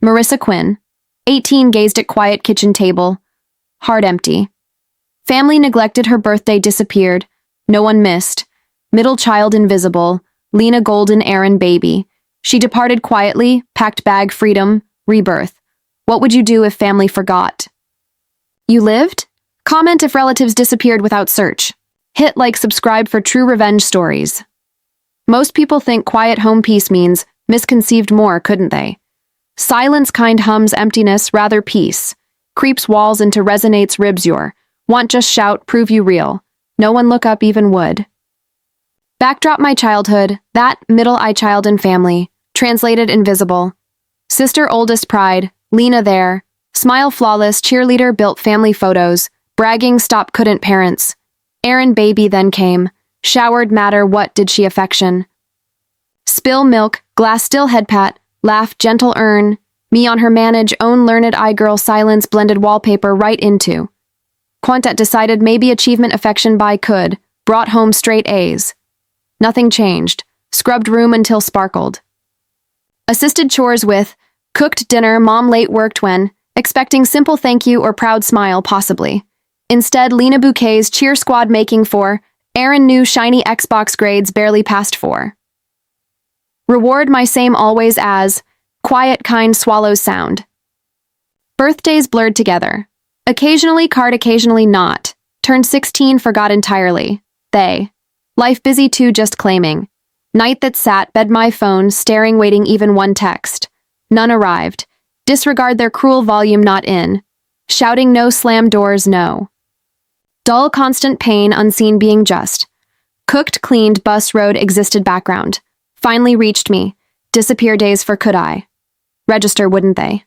Marissa Quinn, 18, gazed at quiet kitchen table. Heart empty. Family neglected, her birthday disappeared. No one missed. Middle child invisible. Lena Golden Aaron baby. She departed quietly, packed bag, freedom, rebirth. What would you do if family forgot? You lived? Comment if relatives disappeared without search. Hit like, subscribe for true revenge stories. Most people think quiet home peace means misconceived more, couldn't they? Silence kind hums emptiness, rather peace. Creeps walls into resonates ribs your. Want just shout, prove you real. No one look up even would. Backdrop my childhood, that middle I child and family. Translated invisible. Sister oldest pride, Lena there. Smile flawless, cheerleader built family photos. Bragging stop couldn't parents. Aaron baby then came. Showered matter what did she affection. Spill milk, glass still head pat. Laugh gentle earn. Me on her manage own learned eye girl silence blended wallpaper right into. Quantet decided maybe achievement affection by could. Brought home straight A's. Nothing changed. Scrubbed room until sparkled. Assisted chores with. Cooked dinner, mom late worked when. Expecting simple thank you or proud smile possibly. Instead, Lena bouquets, cheer squad making for. Aaron new shiny Xbox grades barely passed 4. Reward my same always as. Quiet kind swallows sound. Birthdays blurred together. Occasionally card, occasionally not. Turned 16, forgot entirely. They. Life busy too, just claiming. Night that sat, bed my phone, staring, waiting even one text. None arrived. Disregard their cruel volume not in. Shouting no, slam doors no. Dull constant pain, unseen being just. Cooked, cleaned, bus road existed background. Finally reached me. Disappear days for could I. Register wouldn't they?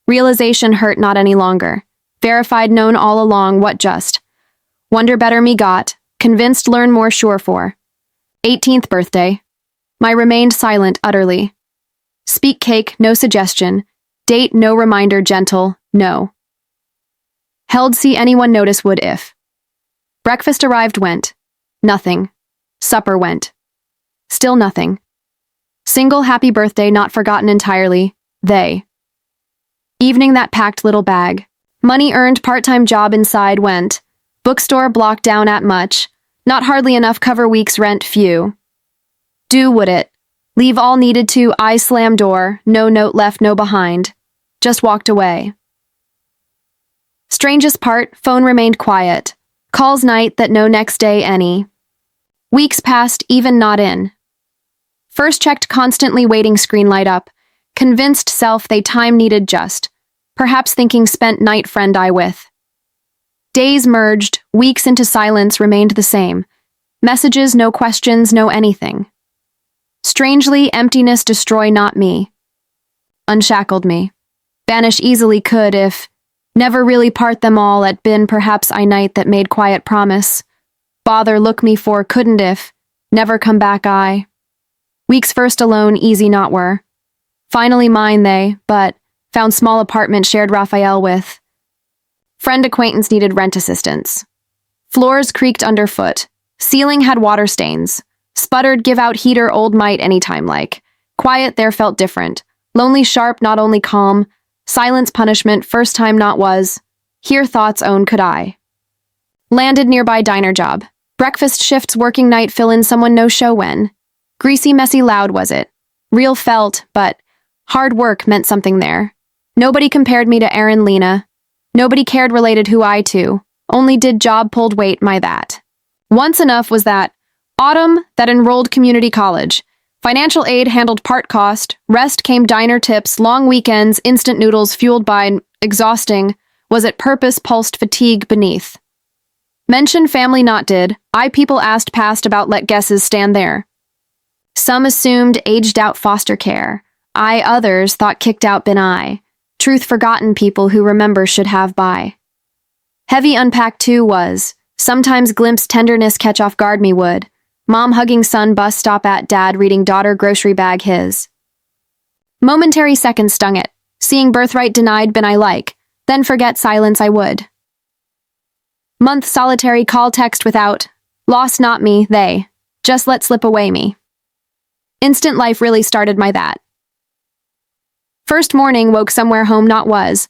Realization hurt not any longer. Verified known all along what just. Wonder better me got. Convinced learn more sure for. 18th birthday. My remained silent utterly. Speak cake, no suggestion. Date, no reminder, gentle, no. Held, see anyone notice would if. Breakfast arrived, went. Nothing. Supper went. Still nothing. Single happy birthday not forgotten entirely, they. Evening that packed little bag. Money earned, part-time job inside went. Bookstore blocked down at much. Not hardly enough cover week's rent, few. Do would it. Leave all needed to, I slam door, no note left, no behind. Just walked away. Strangest part, phone remained quiet. Calls night that no next day any. Weeks passed, even not in. First checked constantly waiting screen light up. Convinced self they time needed just. Perhaps thinking spent night friend I with. Days merged, weeks into silence remained the same. Messages, no questions, no anything. Strangely, emptiness destroy not me. Unshackled me. Banish easily could if. Never really part them all at been perhaps I night that made quiet promise. Bother look me for couldn't if. Never come back I. Weeks first alone easy not were. Finally mine they, but found small apartment shared Raphael with. Friend acquaintance needed rent assistance. Floors creaked underfoot. Ceiling had water stains. Sputtered give out heater old might anytime like. Quiet there felt different. Lonely sharp not only calm. Silence punishment first time not was. Here thoughts own could I. Landed nearby diner job. Breakfast shifts working night fill in someone no show when. Greasy messy loud was it. Real felt, but hard work meant something there. Nobody compared me to Aaron Lena. Nobody cared related who I to. Only did job pulled weight my that. Once enough was that. Autumn that enrolled community college. Financial aid handled part cost. Rest came diner tips, long weekends, instant noodles fueled by exhausting. Was it purpose pulsed fatigue beneath. Mention family not did. I people asked past about let guesses stand there. Some assumed aged out foster care. I others thought kicked out been I. Truth forgotten people who remember should have by. Heavy unpacked too was. Sometimes glimpse tenderness catch off guard me would. Mom hugging son bus stop at dad reading daughter grocery bag his. Momentary seconds stung it. Seeing birthright denied been I like. Then forget silence I would. Month solitary call text without. Lost not me, they. Just let slip away me. Instant life really started my that. First morning woke somewhere home not was.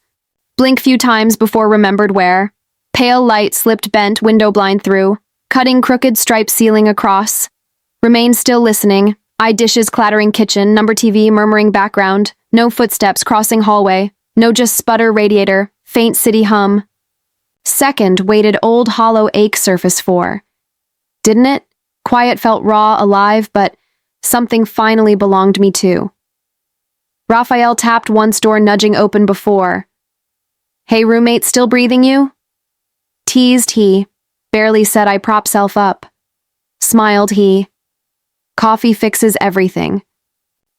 Blink few times before remembered where. Pale light slipped bent window blind through, cutting crooked striped ceiling across. Remained still listening, eye dishes clattering kitchen, number TV murmuring background, no footsteps crossing hallway, no just sputter radiator, faint city hum. Second waited old hollow ache surface for. Didn't it? Quiet felt raw, alive, but something finally belonged me too. Raphael tapped once door nudging open before. Hey roommate, still breathing you? Teased he, barely said I prop self up. Smiled he. Coffee fixes everything.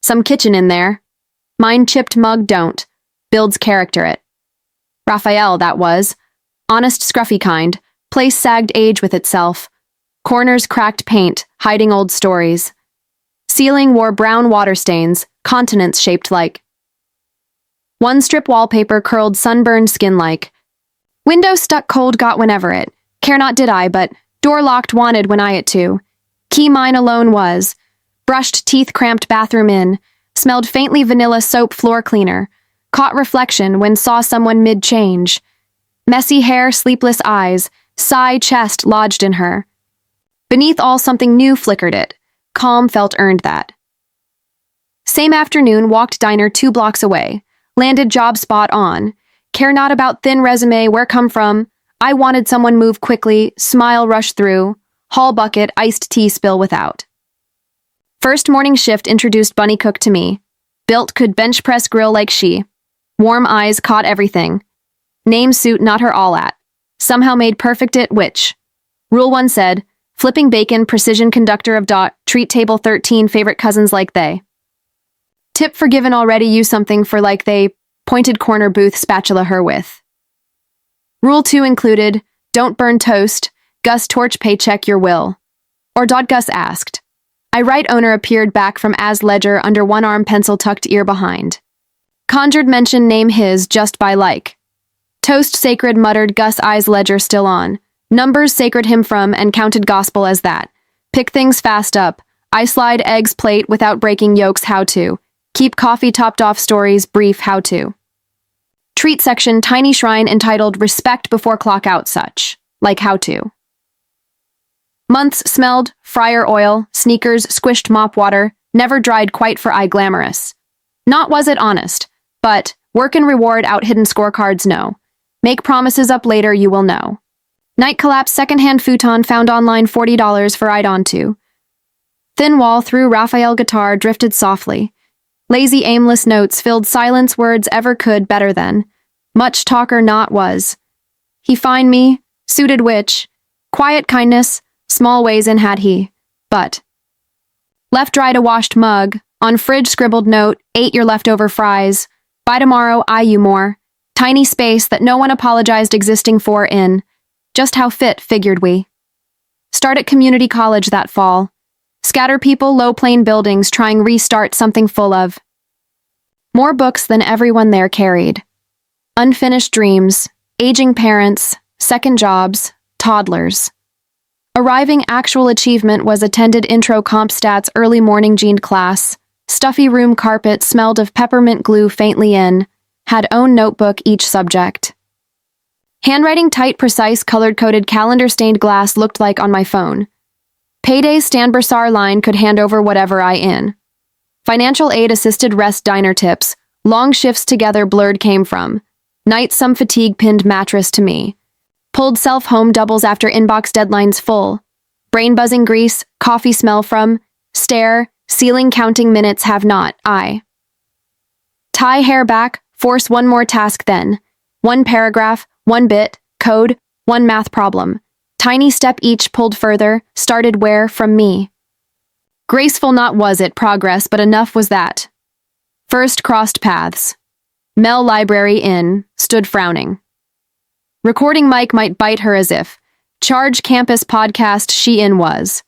Some kitchen in there. Mine chipped mug don't. Builds character it. Raphael, that was. Honest scruffy kind. Place sagged age with itself. Corners cracked paint, hiding old stories. Ceiling wore brown water stains, continents shaped like. One strip wallpaper curled sunburned skin like. Window stuck cold got whenever it. Care not did I, but door locked wanted when I it to. Key mine alone was. Brushed teeth cramped bathroom in. Smelled faintly vanilla soap floor cleaner. Caught reflection when saw someone mid-change. Messy hair, sleepless eyes. Sigh chest lodged in her. Beneath all something new flickered it. Calm felt earned that. Same afternoon walked diner 2 blocks away. Landed job spot on. Care not about thin resume, where come from. I wanted someone move quickly, smile rush through. Hall bucket, iced tea spill without. First morning shift introduced Bunny Cook to me. Built could bench press grill like she. Warm eyes caught everything. Name suit not her all at. Somehow made perfect it which. Rule 1 said, flipping bacon, precision conductor of dot, treat table 13, favorite cousins like they. Tip forgiven already, use something for like they, pointed corner booth spatula her with. Rule 2 included, don't burn toast, Gus torch paycheck your will. Or Gus asked. I right owner appeared back from as ledger under one arm pencil tucked ear behind. Conjured mention name his just by like. Toast sacred muttered Gus eyes ledger still on. Numbers sacred him from and counted gospel as that. Pick things fast up. I slide eggs plate without breaking yolks how to. Keep coffee topped off stories brief how to. Treat section tiny shrine entitled respect before clock out such. Like how to. Months smelled, fryer oil, sneakers, squished mop water, never dried quite for eye glamorous. Not was it honest, but work and reward out hidden scorecards no. Make promises up later you will know. Night collapse secondhand futon found online $40 for I'd on to. Thin wall through Raphael guitar drifted softly. Lazy aimless notes filled silence words ever could better than. Much talker not was. He find me, suited which. Quiet kindness, small ways in had he. But. Left dried a washed mug, on fridge scribbled note, ate your leftover fries. By tomorrow I you more. Tiny space that no one apologized existing for in. Just how fit, figured we. Start at community college that fall. Scatter people low plane buildings trying restart something full of. More books than everyone there carried. Unfinished dreams, aging parents, second jobs, toddlers. Arriving actual achievement was attended intro comp stats early morning jeaned class. Stuffy room carpet smelled of peppermint glue faintly in. Had own notebook each subject. Handwriting tight, precise, colored-coded calendar-stained glass looked like on my phone. Payday's Stan Bursar line could hand over whatever I in. Financial aid assisted rest diner tips. Long shifts together blurred came from. Night some fatigue pinned mattress to me. Pulled self-home doubles after inbox deadlines full. Brain buzzing grease, coffee smell from. Stare, ceiling counting minutes have not, I. Tie hair back, force one more task then. One paragraph, one bit, code, one math problem. Tiny step each pulled further, started where, from me. Graceful not was it progress, but enough was that. First crossed paths. Mel library in, stood frowning. Recording mic might bite her as if. Charge campus podcast she in was.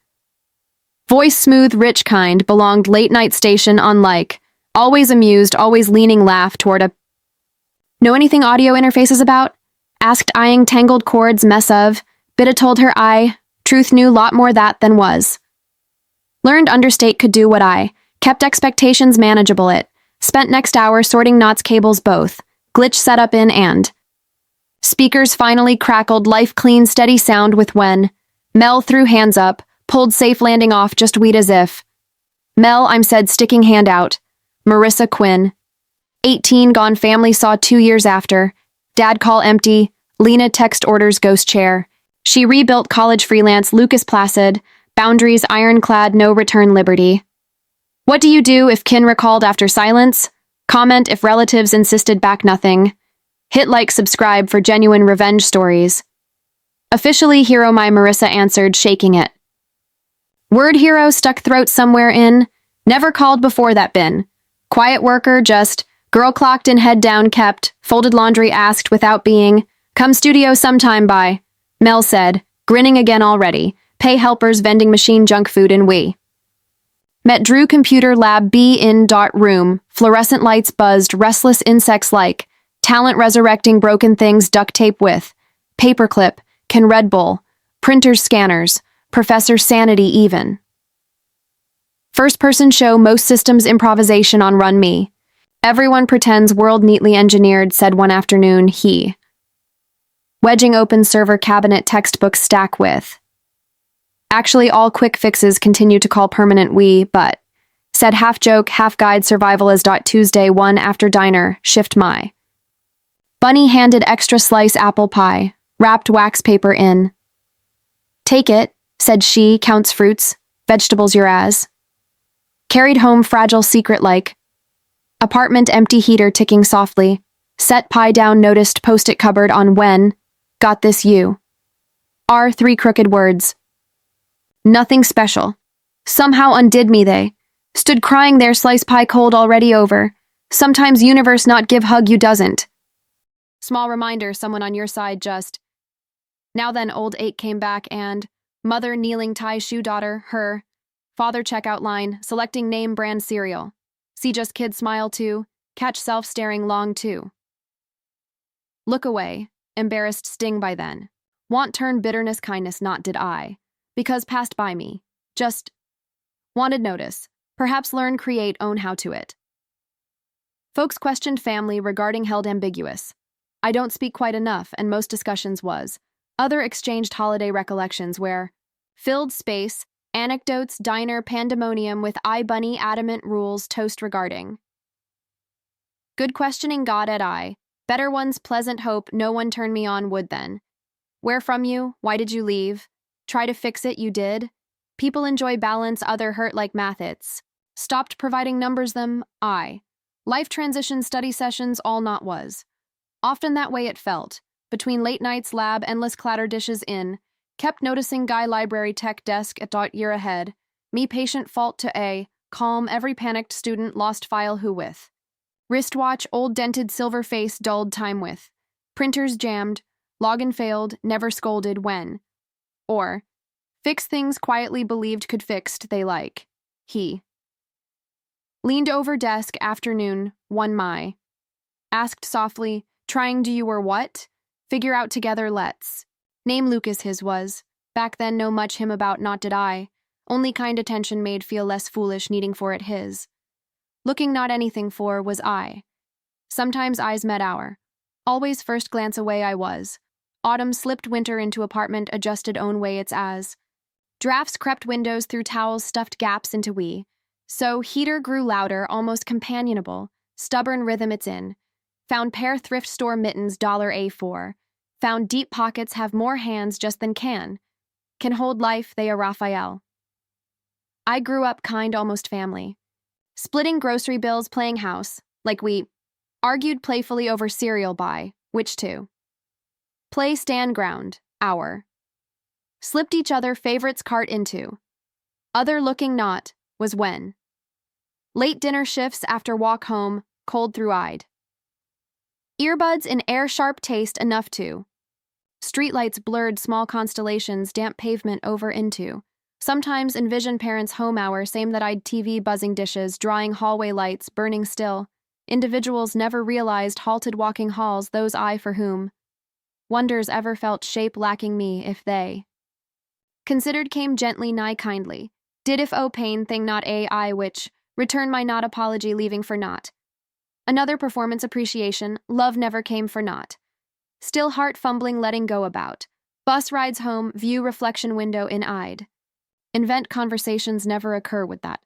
Voice smooth, rich kind, belonged late night station unlike. Always amused, always leaning laugh toward a. Know anything audio interfaces about? Asked eyeing tangled chords mess of. Bitta told her I, truth knew lot more that than was. Learned understate could do what I, kept expectations manageable it, Spent next hour sorting knots cables both. Glitch setup in and. Speakers finally crackled life clean steady sound with when. Mel threw hands up, pulled safe landing off just weed as if. Mel, I'm said sticking hand out. Marissa Quinn. 18 gone family saw 2 years after. Dad call empty. Lena text orders ghost chair. She rebuilt college freelance Lucas Placid. Boundaries ironclad no return liberty. What do you do if kin recalled after silence? Comment if relatives insisted back nothing. Hit like subscribe for genuine revenge stories. Officially hero my Marissa answered, shaking it. Word hero stuck throat somewhere in. Never called before that been. Quiet worker just. Girl clocked in head down kept. Folded laundry asked without being. Come studio sometime by. Mel said, grinning again already. Pay helpers vending machine junk food in we. Met Drew computer lab B in dot room. Fluorescent lights buzzed, restless insects like. Talent resurrecting broken things duct tape with. Paperclip, can Red Bull. Printers scanners. Professor Sanity even. First person show most systems improvisation on Run Me. Everyone pretends world neatly engineered, said one afternoon he. Wedging open server cabinet textbook stack with. Actually all quick fixes continue to call permanent we, but. Said half joke, half guide survival as Tuesday 1 after diner, shift my. Bunny handed extra slice apple pie, wrapped wax paper in. Take it, said she, counts fruits, vegetables your as. Carried home fragile secret like. Apartment empty heater ticking softly. Set pie down noticed post-it cupboard on when. Got this you. R 3 crooked words. Nothing special. Somehow undid me they. Stood crying there slice pie cold already over. Sometimes universe not give hug you doesn't. Small reminder someone on your side just. Now then old 8 came back and. Mother kneeling tie shoe daughter, her. Father checkout line, selecting name brand cereal. See just kid smile too. Catch self staring long too. Look away. Embarrassed sting by then. Want turn bitterness kindness not did I. Because passed by me. Just. Wanted notice. Perhaps learn create own how to it. Folks questioned family regarding held ambiguous. I don't speak quite enough and most discussions was. Other exchanged holiday recollections where. Filled space. Anecdotes diner pandemonium with I bunny adamant rules toast regarding. Good questioning God at I. Better ones pleasant hope no one turn me on would then. Where from you? Why did you leave? Try to fix it you did? People enjoy balance other hurt like math it's. Stopped providing numbers them, I. Life transition study sessions all not was. Often that way it felt. Between late nights lab endless clatter dishes in. Kept noticing guy library tech desk at year ahead. Me patient fault to A. Calm every panicked student lost file who with. Wristwatch old dented silver face dulled time with. Printers jammed. Login failed, never scolded when. Or. Fix things quietly believed could fixed they like. He. Leaned over desk afternoon, 1 my. Asked softly, trying do you or what? Figure out together let's. Name Lucas his was. Back then no much him about not did I. Only kind attention made feel less foolish needing for it his. Looking not anything for was I. Sometimes eyes met our. Always first glance away I was. Autumn slipped winter into apartment adjusted own way it's as. Drafts crept windows through towels stuffed gaps into we. So heater grew louder, almost companionable. Stubborn rhythm it's in. Found pair thrift store mittens $A4. Found deep pockets have more hands just than can. Can hold life they a Raphael. I grew up kind almost family. Splitting grocery bills playing house, like we. Argued playfully over cereal buy, which to. Play stand ground, our. Slipped each other favorites cart into. Other looking not, was when. Late dinner shifts after walk home, cold through-eyed. Earbuds in air sharp taste enough to. Streetlights blurred small constellations damp pavement over into. Sometimes envision parents' home hour same that I'd TV buzzing dishes, drawing hallway lights, burning still. Individuals never realized halted walking halls those I for whom. Wonders ever felt shape lacking me if they. Considered came gently nigh kindly. Did if pain thing not I which, return my not apology leaving for naught. Another performance appreciation, love never came for naught. Still heart fumbling letting go about. Bus rides home, view reflection window in-eyed. Invent conversations never occur with that.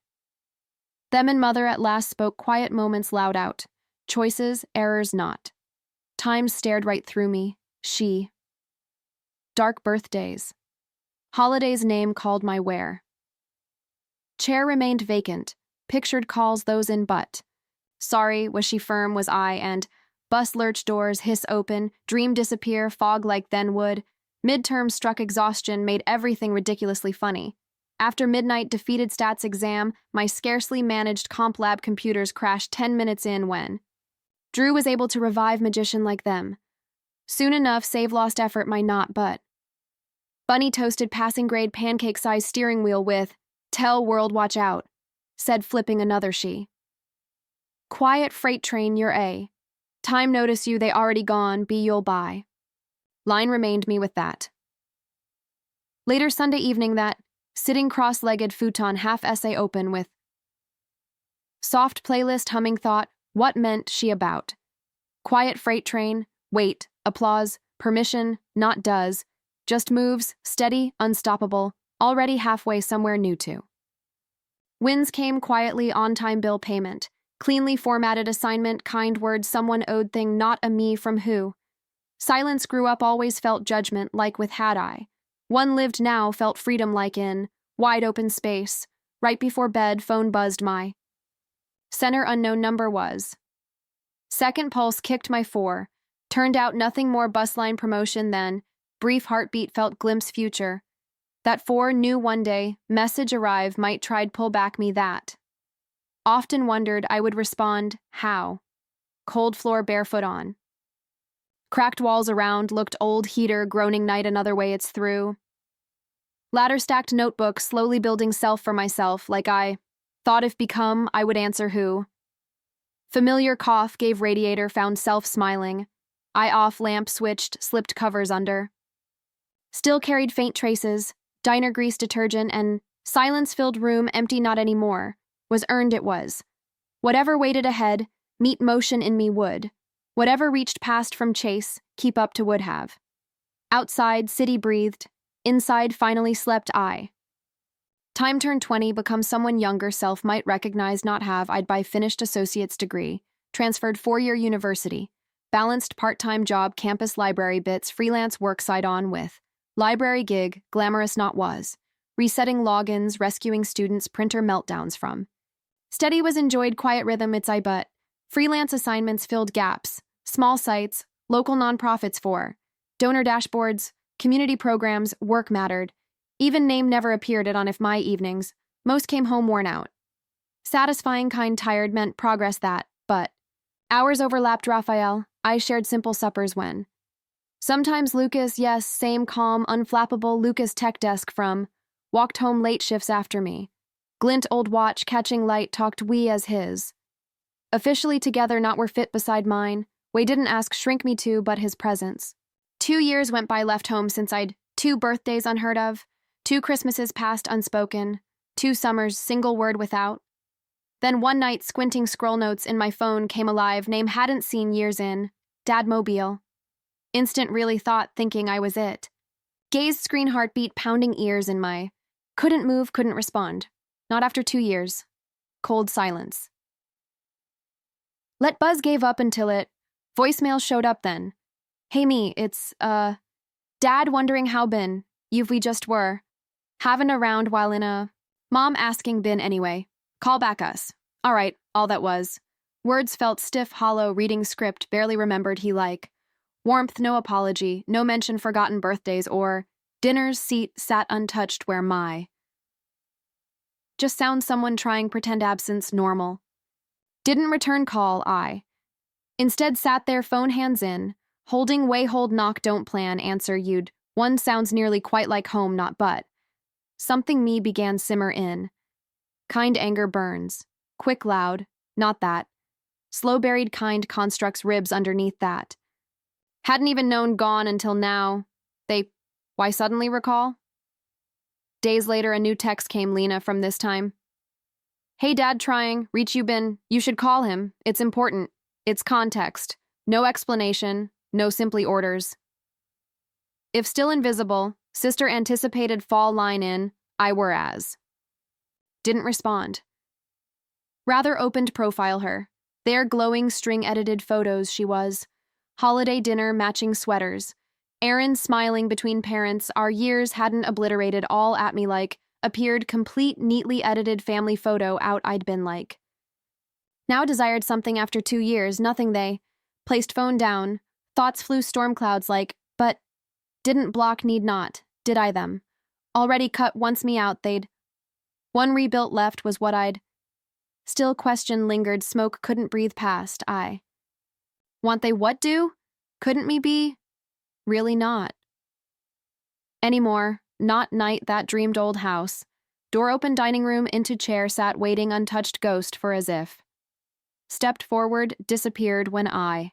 Them and mother at last spoke quiet moments loud out. Choices, errors not. Time stared right through me. She. Dark birthdays. Holiday's name called my where. Chair remained vacant. Pictured calls those in but. Sorry, was she firm, was I, and bus lurch doors hiss open, dream disappear, fog like then would. Midterm struck exhaustion, made everything ridiculously funny. After midnight defeated stats exam, my scarcely managed comp lab computers crashed 10 minutes in when Drew was able to revive magician like them. Soon enough, save lost effort my not but. Bunny toasted passing grade pancake-sized steering wheel with, tell world watch out, said flipping another she. Quiet freight train, you're A. Time notice you, they already gone, B you'll buy. Line remained me with that. Later Sunday evening that, sitting cross-legged futon half essay open with soft playlist humming thought, what meant she about? Quiet freight train, wait, applause, permission, not does, just moves, steady, unstoppable, already halfway somewhere new to. Wins came quietly, on-time bill payment, cleanly formatted assignment, kind words, someone owed thing, not a me from who. Silence grew up, always felt judgment, like with had I. One lived now, felt freedom like in wide open space. Right before bed, phone buzzed my center unknown number was. Second pulse kicked my 4. Turned out nothing more bus line promotion than brief heartbeat felt glimpse future. That 4 knew one day, message arrive might tried pull back me that. Often wondered I would respond, how? Cold floor barefoot on. Cracked walls around, looked old heater, groaning night another way it's through. Ladder stacked notebook, slowly building self for myself, like I thought if become, I would answer who. Familiar cough, gave radiator, found self smiling. Eye off, lamp switched, slipped covers under. Still carried faint traces, diner grease detergent, and silence filled room, empty not anymore. Was earned it was. Whatever waited ahead, meet motion in me would. Whatever reached past from chase, keep up to would have. Outside, city breathed. Inside, finally slept I. Time turned 20, become someone younger self might recognize not have. I'd buy finished associate's degree, transferred 4-year university, balanced part-time job, campus library bits, freelance work side on with, library gig, glamorous not was, resetting logins, rescuing students, printer meltdowns from. Steady was enjoyed, quiet rhythm it's I but, freelance assignments filled gaps, small sites, local nonprofits for, donor dashboards, community programs, work mattered. Even name never appeared it on if my evenings. Most came home worn out. Satisfying kind tired meant progress that, but. Hours overlapped Raphael, I shared simple suppers when. Sometimes Lucas, yes, same calm, unflappable Lucas tech desk from. Walked home late shifts after me. Glint old watch, catching light, talked we as his. Officially together not were fit beside mine. Way didn't ask shrink me to, but his presence. 2 years went by left home since I'd 2 birthdays unheard of, 2 Christmases passed unspoken, 2 summers single word without. Then one night squinting scroll notes in my phone came alive, name hadn't seen years in, Dad Mobile. Instant really thought thinking I was it. Gaze screen heartbeat pounding ears in my, couldn't move, couldn't respond. Not after 2 years. Cold silence. Let buzz gave up until it, voicemail showed up then. Hey me, it's, Dad wondering how been, you've we just were. Having around while in a, Mom asking been anyway. Call back us. Alright, all that was. Words felt stiff, hollow, reading script, barely remembered he like. Warmth, no apology, no mention forgotten birthdays or, dinner's seat sat untouched where my. Just sound someone trying pretend absence normal. Didn't return call, I. Instead sat there phone hands in, holding way hold knock don't plan answer you'd, one sounds nearly quite like home not but. Something me began simmer in. Kind anger burns. Quick loud, not that. Slow buried kind constructs ribs underneath that. Hadn't even known gone until now. Why suddenly recall? Days later a new text came Lena from this time. Hey Dad trying, reach you been, you should call him, it's important. It's context. No explanation, no simply orders. If still invisible, sister anticipated fall line in, I were as. Didn't respond. Rather opened profile her. There glowing string-edited photos she was. Holiday dinner matching sweaters. Errands smiling between parents our years hadn't obliterated all at me like, appeared complete neatly edited family photo out I'd been like. Now desired something after 2 years, nothing they. Placed phone down. Thoughts flew storm clouds like, but didn't block need not, did I them? Already cut once me out they'd. One rebuilt left was what I'd. Still question lingered, smoke couldn't breathe past, I. Want they what do? Couldn't me be? Really not. Anymore, not night that dreamed old house. Door open dining room into chair sat waiting untouched ghost for as if. Stepped forward, disappeared when I.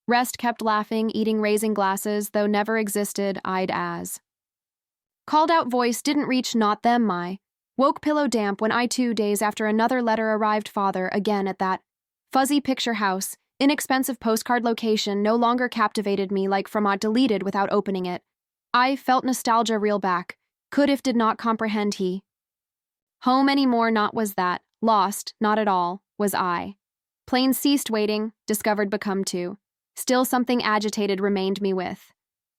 Rest kept laughing, eating raising glasses, though never existed, I'd as. Called out voice didn't reach not them my. Woke pillow damp when I 2 days after another letter arrived father again at that. Fuzzy picture house, inexpensive postcard location no longer captivated me like from aught deleted without opening it. I felt nostalgia reel back, could if did not comprehend he. Home anymore not was that, lost, not at all, was I. Plain ceased waiting, discovered become to. Still something agitated remained me with.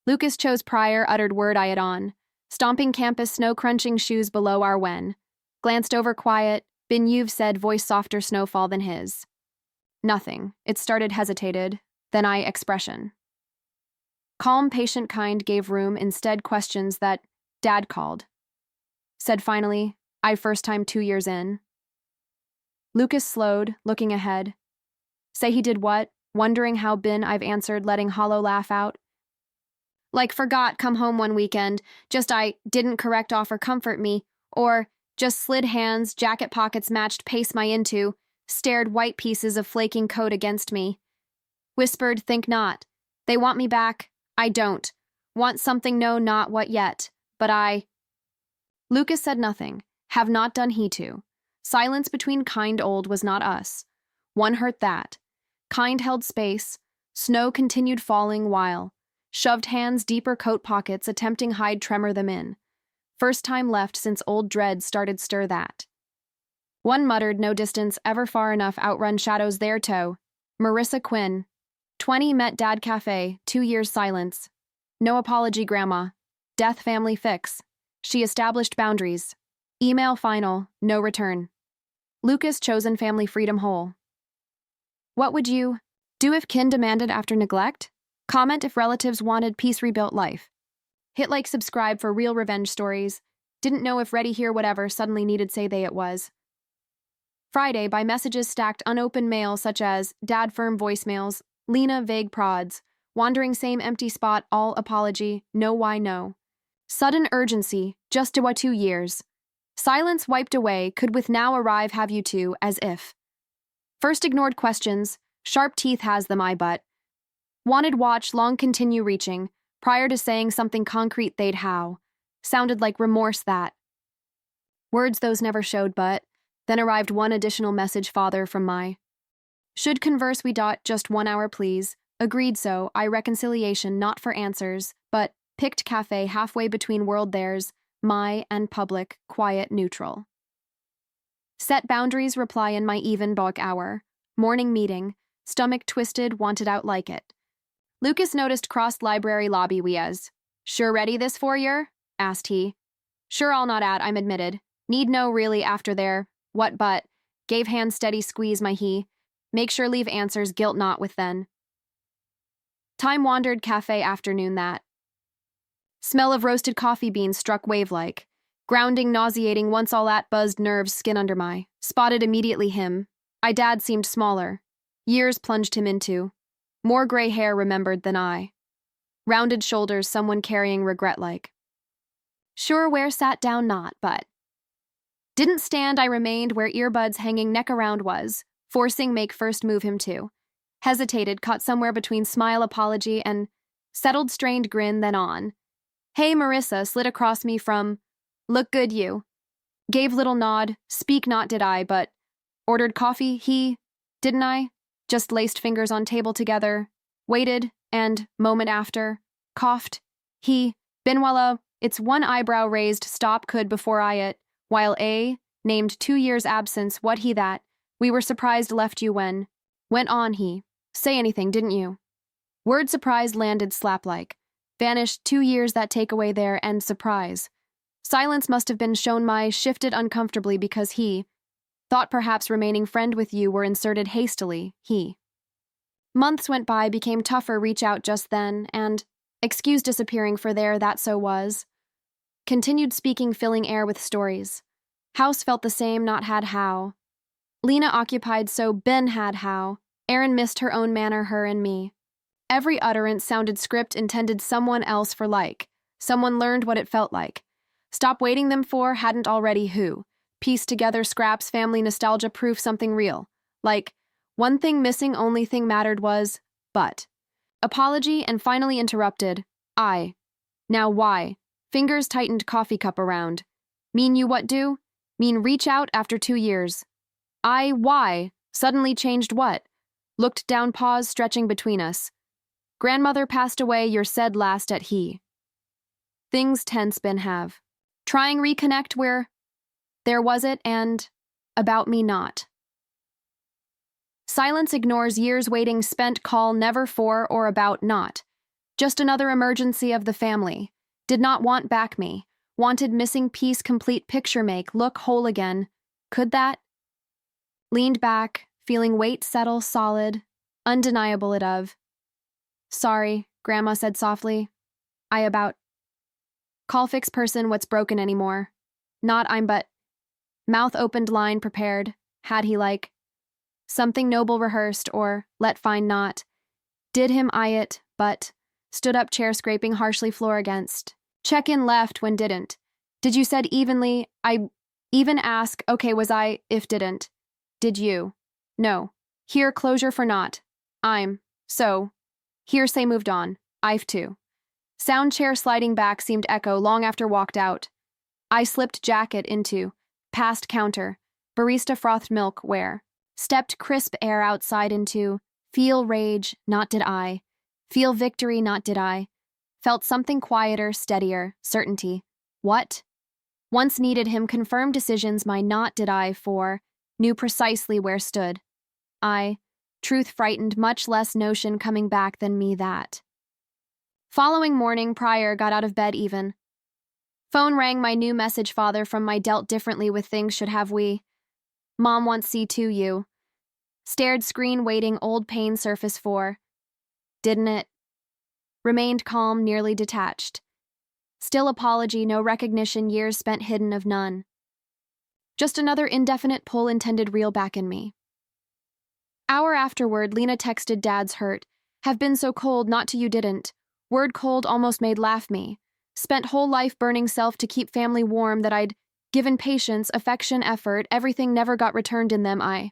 Lucas chose prior uttered word I had on. Stomping campus snow-crunching shoes below our when. Glanced over quiet, been you've said voice softer snowfall than his. Nothing. It started hesitated, then I expression. Calm, patient, kind gave room instead questions that Dad called. Said finally, I first time 2 years in. Lucas slowed, looking ahead. Say he did what, wondering how been I've answered letting hollow laugh out. Like forgot come home one weekend, just I didn't correct offer comfort me, or just slid hands, jacket pockets matched pace my into, stared white pieces of flaking coat against me. Whispered, think not. They want me back, I don't. Want something no not what yet, but I. Lucas said nothing, have not done he to. Silence between kind old was not us. One hurt that. Kind held space, snow continued falling while. Shoved hands deeper coat pockets attempting hide tremor them in. First time left since old dread started stir that. One muttered no distance ever far enough outrun shadows their toe. Marissa Quinn. 20 met Dad Cafe, 2 years silence. No apology grandma. Death family fix. She established boundaries. Email final, no return. Lucas chosen family freedom whole. What would you do if kin demanded after neglect? Comment if relatives wanted peace rebuilt life. Hit like subscribe for real revenge stories. Didn't know if ready here whatever suddenly needed say they it was. Friday by messages stacked unopened mail such as dad firm voicemails, Lena vague prods, wandering same empty spot all apology, no why no. Sudden urgency, just to 2 years. Silence wiped away, could with now arrive have you two, as if. First ignored questions, sharp teeth has them I but. Wanted watch long continue reaching, prior to saying something concrete they'd how. Sounded like remorse that. Words those never showed but, then arrived one additional message father from my. Should converse we dot just 1 hour please, agreed so, I reconciliation not for answers, but picked cafe halfway between world theirs, my and public, quiet neutral. Set boundaries reply in my even book hour, morning meeting, stomach twisted wanted out like it. Lucas noticed crossed library lobby we as. Sure ready this for yer? Asked he. Sure all not at, I'm admitted. Need no really after there. What but? Gave hand steady squeeze my he. Make sure leave answers guilt not with then. Time wandered cafe afternoon that. Smell of roasted coffee beans struck wave-like. Grounding, nauseating, once all at buzzed nerves skin under my. Spotted immediately him. I dad seemed smaller. Years plunged him into. More gray hair remembered than I. Rounded shoulders, someone carrying regret like. Sure where sat down not, but. Didn't stand I remained where earbuds hanging neck around was, forcing make first move him to. Hesitated, caught somewhere between smile apology and settled strained grin then on. Hey Marissa slid across me from, look good you. Gave little nod, speak not did I, but ordered coffee, he, didn't I? just laced fingers on table together, waited, and, moment after, coughed. He, Binwala, its one eyebrow raised stop could before I it, while A, named 2 years absence what he that, we were surprised left you when, went on he, say anything, didn't you? Word surprise landed slap-like, vanished 2 years that takeaway there and surprise. Silence must have been shown my shifted uncomfortably because he, thought perhaps remaining friend with you were inserted hastily, he. Months went by, became tougher reach out just then, and, excuse disappearing for there that so was. Continued speaking filling air with stories. House felt the same not had how. Lena occupied so Ben had how. Erin missed her own manner her and me. Every utterance sounded script intended someone else for like. Someone learned what it felt like. Stop waiting them for hadn't already who. Piece together scraps family nostalgia proof something real. Like, one thing missing only thing mattered was, but. Apology and finally interrupted. I. Now why? Fingers tightened coffee cup around. Mean you what do? Mean reach out after 2 years. I, why? Suddenly changed what? Looked down pause stretching between us. Grandmother passed away your said last at he. Things tense been have. Trying reconnect where there was it and about me not. Silence ignores years waiting spent call never for or about not. Just another emergency of the family. Did not want back me. Wanted missing piece complete picture make look whole again. Could that? Leaned back, feeling weight settle solid. Undeniable it of. Sorry, Grandma said softly. I about. Call fix person what's broken anymore. Not I'm but. Mouth opened line prepared. Had he like. Something noble rehearsed or, let find not. Did him eye it, but. Stood up chair scraping harshly floor against. Check in left when didn't. Did you said evenly, I. Even ask, okay was I, if didn't. Did you? No. Here closure for not. I'm. So. Here say moved on. I've too. Sound chair sliding back seemed echo long after walked out. I slipped jacket into. Past counter. Barista frothed milk where. Stepped crisp air outside into. Feel rage, not did I. Feel victory, not did I. Felt something quieter, steadier, certainty. What? Once needed him confirm decisions my not did I for. Knew precisely where stood. I. Truth frightened much less notion coming back than me that. Following morning, Pryor got out of bed even. Phone rang my new message father from my dealt differently with things should have we. Mom wants see to you. Stared screen waiting old pain surface for. Didn't it? Remained calm, nearly detached. Still apology, no recognition, years spent hidden of none. Just another indefinite pull intended reel back in me. Hour afterward, Lena texted Dad's hurt. Have been so cold, not to you didn't. Word cold almost made laugh me. Spent whole life burning self to keep family warm that I'd given patience, affection, effort, everything never got returned in them I.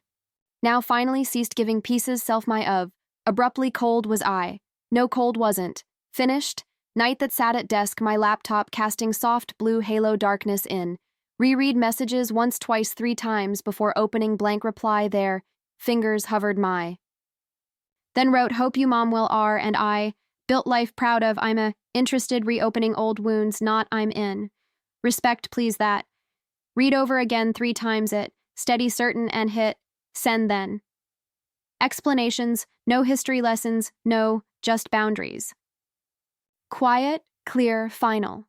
Now finally ceased giving pieces self my of. Abruptly cold was I. No cold wasn't. Finished. Night that sat at desk, my laptop casting soft blue halo darkness in. Reread messages once, twice, 3 times before opening blank reply there. Fingers hovered my. Then wrote hope you mom well are and I. Built life proud of I'm a. Interested reopening old wounds not I'm in. Respect please that. Read over again 3 times it. Steady certain and hit. Send then. Explanations, no history lessons, no, just boundaries. Quiet, clear, final.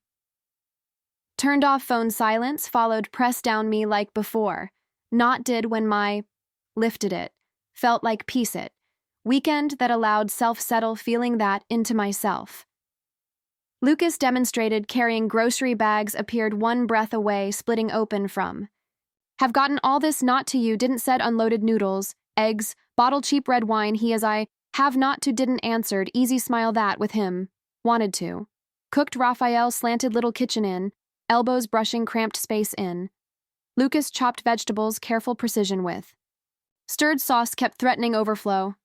Turned off phone silence, followed press down me like before. Not did when my. Lifted it. Felt like peace it. Weekend that allowed self-settle feeling that into myself. Lucas demonstrated carrying grocery bags appeared 1 breath away, splitting open from. Have gotten all this not to you, didn't said unloaded noodles, eggs, bottle cheap red wine he as I, have not to didn't answered, easy smile that with him, wanted to. Cooked Raphael slanted little kitchen in, elbows brushing cramped space in. Lucas chopped vegetables, careful precision with. Stirred sauce kept threatening overflow.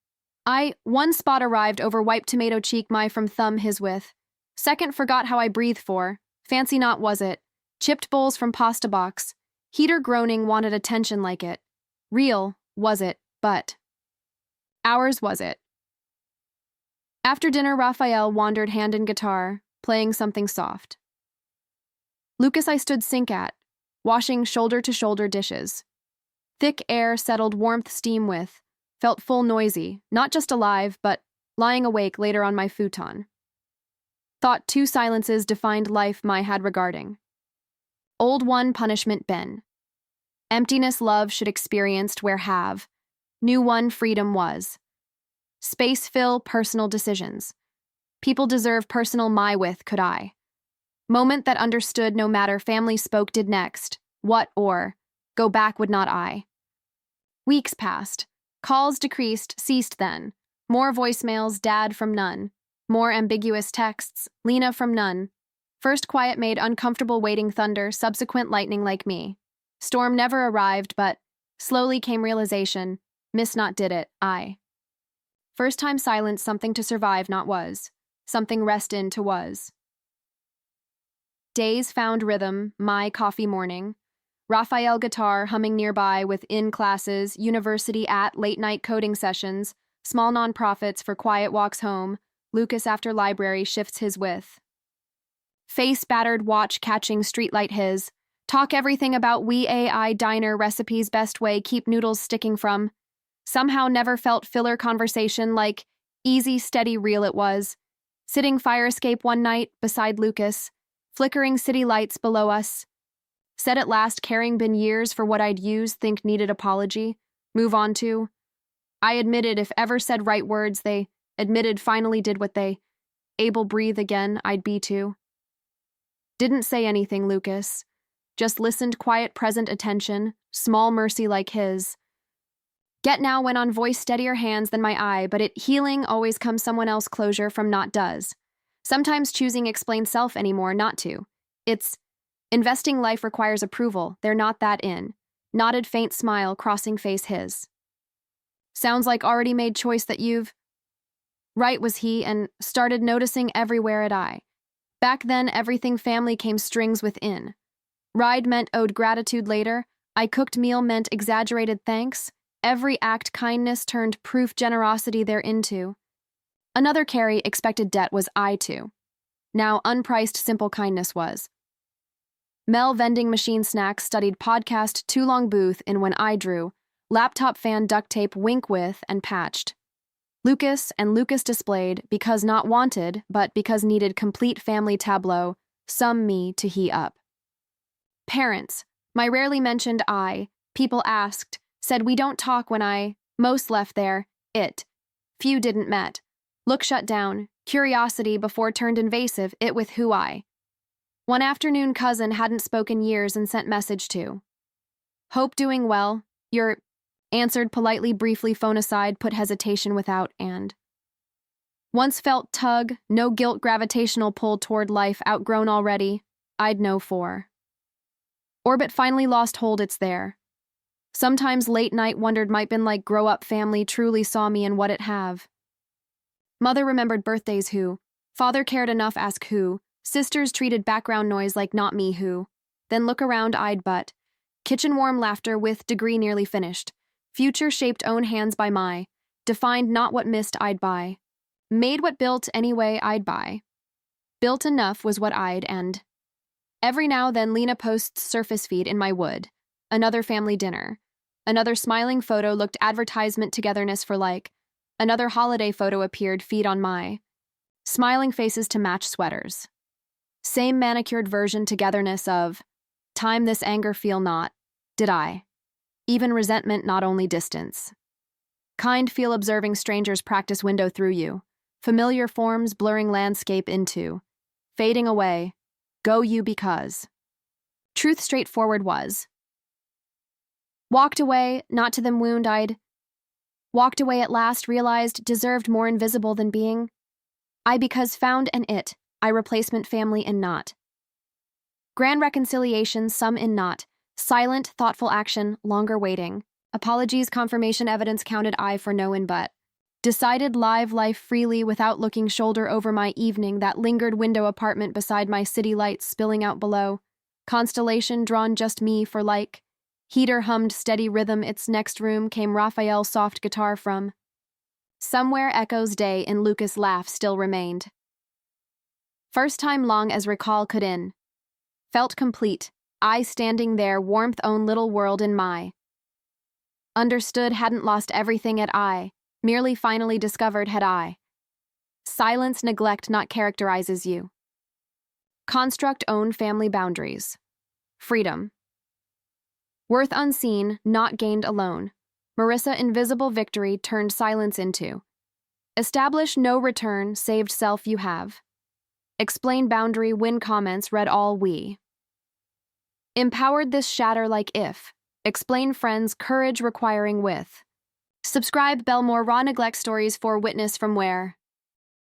I, 1 spot arrived over wiped tomato cheek my from thumb his with. Second forgot how I breathe for, fancy not was it. Chipped bowls from pasta box. Heater groaning wanted attention like it. Real, was it, but. Ours was it. After dinner, Raphael wandered hand in guitar, playing something soft. Lucas I stood sink at, washing shoulder-to-shoulder dishes. Thick air settled warmth steam with, felt full noisy, not just alive, but lying awake later on my futon. Thought two silences defined life my had regarding. Old one punishment been. Emptiness love should experienced where have. New one freedom was. Space fill personal decisions. People deserve personal my with could I. Moment that understood no matter family spoke did next. What or, go back would not I. Weeks passed. Calls decreased, ceased then. More voicemails, dad from none. More ambiguous texts, Lena from none. First quiet made uncomfortable waiting thunder, subsequent lightning like me. Storm never arrived, but slowly came realization, miss not did it, I. First time silence, something to survive not was. Something rest in to was. Days found rhythm, my coffee morning. Raphael guitar humming nearby with in classes, university at late night coding sessions, small nonprofits for quiet walks home, Lucas after library shifts his with. Face battered watch catching streetlight his. Talk everything about we AI diner recipes best way keep noodles sticking from. Somehow never felt filler conversation like easy steady real it was. Sitting fire escape one night beside Lucas, flickering city lights below us. Said at last caring been years for what I'd use think needed apology. Move on to. I admitted if ever said right words they admitted finally did what they able breathe again I'd be to. Didn't say anything, Lucas. Just listened quiet present attention, small mercy like his. Get now went on voice steadier hands than my eye, but it healing always comes someone else closure from not does. Sometimes choosing explain self anymore not to. It's investing life requires approval, they're not that in. Nodded faint smile crossing face his. Sounds like already made choice that you've. Right was he and started noticing everywhere at I. Back then everything family came strings within. Ride meant owed gratitude later, I cooked meal meant exaggerated thanks, every act kindness turned proof generosity thereinto. Another carry expected debt was I to. Now unpriced simple kindness was. Mel vending machine snacks studied podcast too long booth in when I drew, laptop fan duct tape wink with and patched. Lucas and Lucas displayed because not wanted, but because needed complete family tableau, some me to he up. Parents, my rarely mentioned I, people asked, said we don't talk when I, most left there, it. Few didn't met. Look shut down, curiosity before turned invasive, it with who I. One afternoon cousin hadn't spoken years and sent message to. Hope doing well, you're, answered politely briefly phone aside, put hesitation without and. Once felt tug, no guilt gravitational pull toward life outgrown already, I'd know for. Orbit finally lost hold it's there. Sometimes late night wondered might been like grow up family truly saw me and what it have. Mother remembered birthdays who, father cared enough ask who, sisters treated background noise like not me who, then look around eyed but, kitchen warm laughter with degree nearly finished, future shaped own hands by my, defined not what missed I'd buy, made what built anyway I'd buy. Built enough was what I'd end. Every now then Lena posts surface feed in my wood, another family dinner, another smiling photo looked advertisement togetherness for like, another holiday photo appeared feed on my, smiling faces to match sweaters. Same manicured version togetherness of, time this anger feel not, did I. Even resentment not only distance. Kind feel observing strangers practice window through you, familiar forms blurring landscape into, fading away, go you because. Truth straightforward was. Walked away, not to them wound I'd. Walked away at last, realized deserved more invisible than being. I because found an it, I replacement family in not. Grand reconciliation, some in not. Silent, thoughtful action, longer waiting. Apologies, confirmation, evidence counted I for no in but. Decided live life freely without looking shoulder over my evening, that lingered window apartment beside my city lights spilling out below. Constellation drawn just me for like. Heater hummed steady rhythm, its next room came Raphael's soft guitar from. Somewhere echoes day in Lucas' laugh still remained. First time long as recall could in. Felt complete, I standing there, warmth own little world in my. Understood hadn't lost everything at I, merely finally discovered had I. Silence, neglect not characterizes you. Construct own family boundaries. Freedom. Worth unseen, not gained alone. Marissa invisible victory turned silence into. Establish no return, saved self you have. Explain boundary, win comments, read all we. Empowered this shatter like if. Explain friends, courage requiring with. Subscribe Belmore Raw Neglect Stories for witness from where.